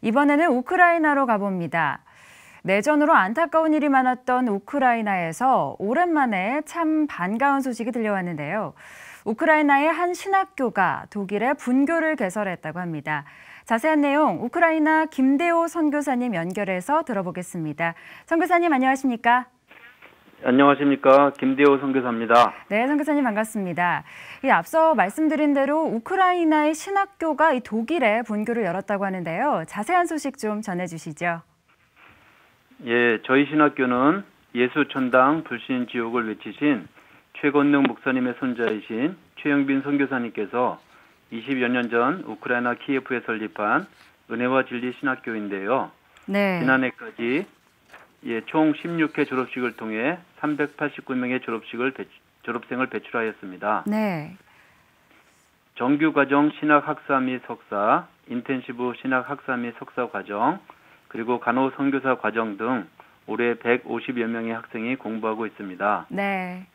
이번에는 우크라이나로 가봅니다. 내전으로 안타까운 일이 많았던 우크라이나에서 오랜만에 참 반가운 소식이 들려왔는데요. 우크라이나의 한 신학교가 독일의 분교를 개설했다고 합니다. 자세한 내용 우크라이나 김대호 선교사님 연결해서 들어보겠습니다. 선교사님 안녕하십니까? 안녕하십니까. 김대호 선교사입니다. 네, 선교사님 반갑습니다. 앞서 말씀드린 대로 우크라이나의 신학교가 이 독일에 분교를 열었다고 하는데요. 자세한 소식 좀 전해주시죠. 예, 저희 신학교는 예수천당 불신지옥을 외치신 최건능 목사님의 손자이신 최영빈 선교사님께서 20여 년 전 우크라이나 키예프에 설립한 은혜와 진리 신학교인데요. 네. 지난해까지 총 16회 졸업식을 통해 389명의 졸업생을 배출하였습니다. 네. 정규과정 신학학사 및 석사, 인텐시브 신학학사 및 석사 과정, 그리고 간호선교사 과정 등 올해 150여 명의 학생이 공부하고 있습니다. 네.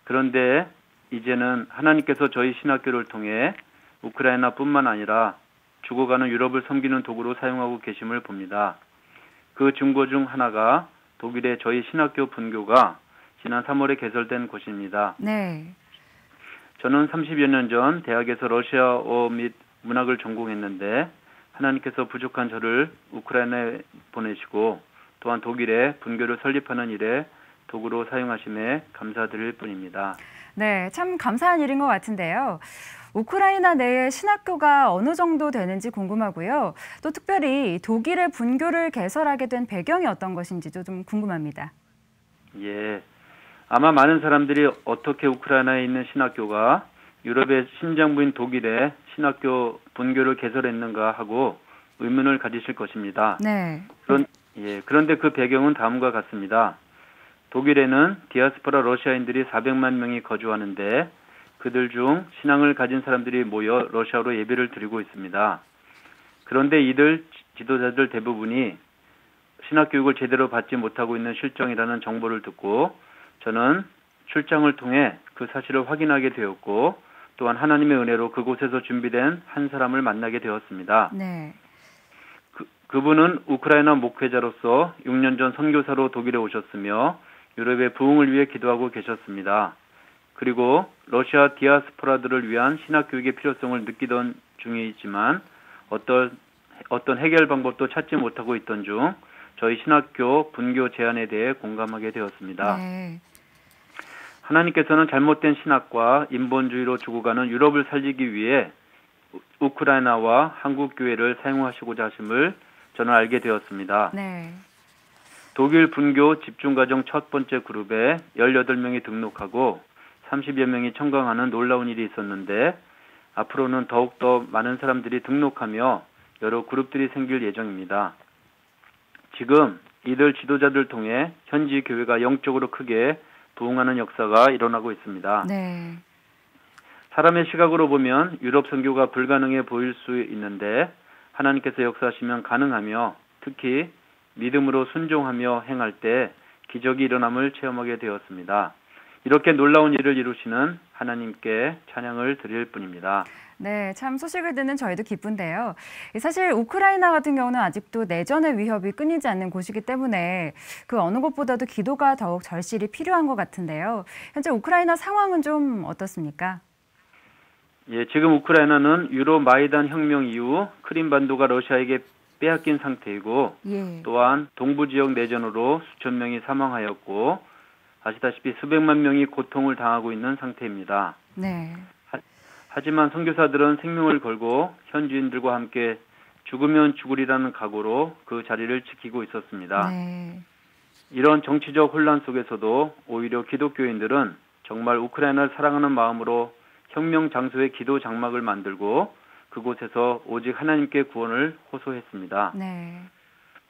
그런데 이제는 하나님께서 저희 신학교를 통해 우크라이나뿐만 아니라 죽어가는 유럽을 섬기는 도구로 사용하고 계심을 봅니다. 그 증거 중 하나가 독일의 저희 신학교 분교가 지난 3월에 개설된 곳입니다. 네. 저는 30여 년 전 대학에서 러시아어 및 문학을 전공했는데 하나님께서 부족한 저를 우크라이나에 보내시고 또한 독일에 분교를 설립하는 일에 도구로 사용하심에 감사드릴 뿐입니다. 네, 참 감사한 일인 것 같은데요. 우크라이나 내에 신학교가 어느 정도 되는지 궁금하고요. 또 특별히 독일의 분교를 개설하게 된 배경이 어떤 것인지도 좀 궁금합니다. 예, 아마 많은 사람들이 어떻게 우크라이나에 있는 신학교가 유럽의 심장부인 독일에 신학교 분교를 개설했는가 하고 의문을 가지실 것입니다. 네. 그런데 그 배경은 다음과 같습니다. 독일에는 디아스포라 러시아인들이 400만 명이 거주하는데 그들 중 신앙을 가진 사람들이 모여 러시아로 예배를 드리고 있습니다. 그런데 이들 지도자들 대부분이 신학교육을 제대로 받지 못하고 있는 실정이라는 정보를 듣고 저는 출장을 통해 그 사실을 확인하게 되었고 또한 하나님의 은혜로 그곳에서 준비된 한 사람을 만나게 되었습니다. 네. 그분은 우크라이나 목회자로서 6년 전 선교사로 독일에 오셨으며 유럽의 부흥을 위해 기도하고 계셨습니다. 그리고 러시아 디아스포라들을 위한 신학교육의 필요성을 느끼던 중이지만 어떤 해결 방법도 찾지 못하고 있던 중 저희 신학교 분교 제안에 대해 공감하게 되었습니다. 네. 하나님께서는 잘못된 신학과 인본주의로 죽어가는 유럽을 살리기 위해 우크라이나와 한국 교회를 사용하시고자 하심을 저는 알게 되었습니다. 네. 독일 분교 집중과정 첫 번째 그룹에 18명이 등록하고 30여 명이 청강하는 놀라운 일이 있었는데 앞으로는 더욱더 많은 사람들이 등록하며 여러 그룹들이 생길 예정입니다. 지금 이들 지도자들 통해 현지 교회가 영적으로 크게 부흥하는 역사가 일어나고 있습니다. 네. 사람의 시각으로 보면 유럽 선교가 불가능해 보일 수 있는데 하나님께서 역사하시면 가능하며 특히 믿음으로 순종하며 행할 때 기적이 일어남을 체험하게 되었습니다. 이렇게 놀라운 일을 이루시는 하나님께 찬양을 드릴 뿐입니다. 네, 참 소식을 듣는 저희도 기쁜데요. 사실 우크라이나 같은 경우는 아직도 내전의 위협이 끊이지 않는 곳이기 때문에 그 어느 곳보다도 기도가 더욱 절실히 필요한 것 같은데요. 현재 우크라이나 상황은 좀 어떻습니까? 예, 지금 우크라이나는 유로 마이단 혁명 이후 크림반도가 러시아에게 빼앗긴 상태이고 예. 또한 동부 지역 내전으로 수천 명이 사망하였고 아시다시피 수백만 명이 고통을 당하고 있는 상태입니다. 네. 하지만 선교사들은 생명을 걸고 현지인들과 함께 죽으면 죽으리라는 각오로 그 자리를 지키고 있었습니다. 네. 이런 정치적 혼란 속에서도 오히려 기독교인들은 정말 우크라이나를 사랑하는 마음으로 혁명 장소에 기도 장막을 만들고 그곳에서 오직 하나님께 구원을 호소했습니다. 네.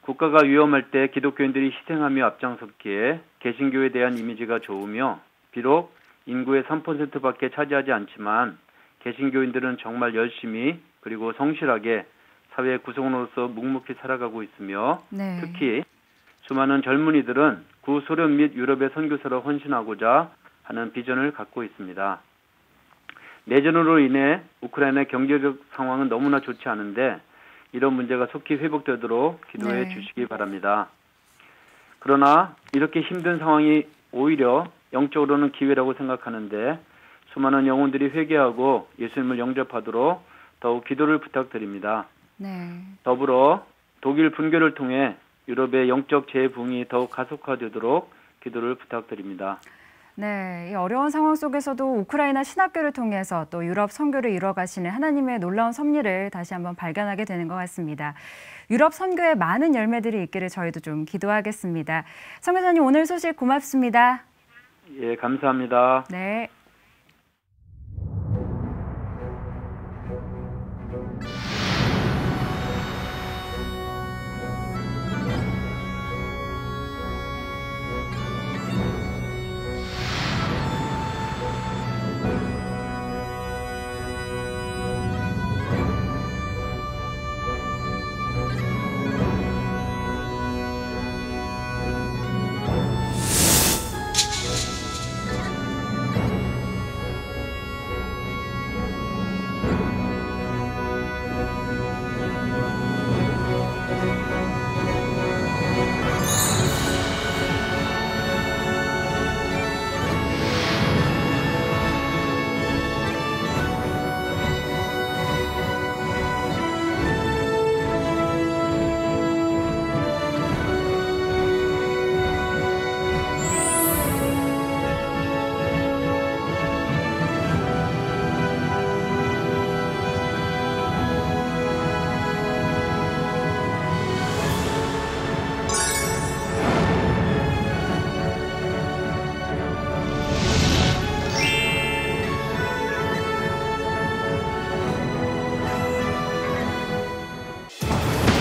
국가가 위험할 때 기독교인들이 희생하며 앞장섰기에 개신교에 대한 이미지가 좋으며 비록 인구의 3%밖에 차지하지 않지만 개신교인들은 정말 열심히 그리고 성실하게 사회 구성원으로서 묵묵히 살아가고 있으며 네. 특히 수많은 젊은이들은 구소련 및 유럽의 선교사로 헌신하고자 하는 비전을 갖고 있습니다. 내전으로 인해 우크라이나의 경제적 상황은 너무나 좋지 않은데 이런 문제가 속히 회복되도록 기도해 네. 주시기 바랍니다. 그러나 이렇게 힘든 상황이 오히려 영적으로는 기회라고 생각하는데 수많은 영혼들이 회개하고 예수님을 영접하도록 더욱 기도를 부탁드립니다. 네. 더불어 독일 분교를 통해 유럽의 영적 재부흥이 더욱 가속화되도록 기도를 부탁드립니다. 네, 이 어려운 상황 속에서도 우크라이나 신학교를 통해서 또 유럽 선교를 이뤄가시는 하나님의 놀라운 섭리를 다시 한번 발견하게 되는 것 같습니다. 유럽 선교에 많은 열매들이 있기를 저희도 좀 기도하겠습니다. 선교사님 오늘 소식 고맙습니다. 예, 감사합니다. 네.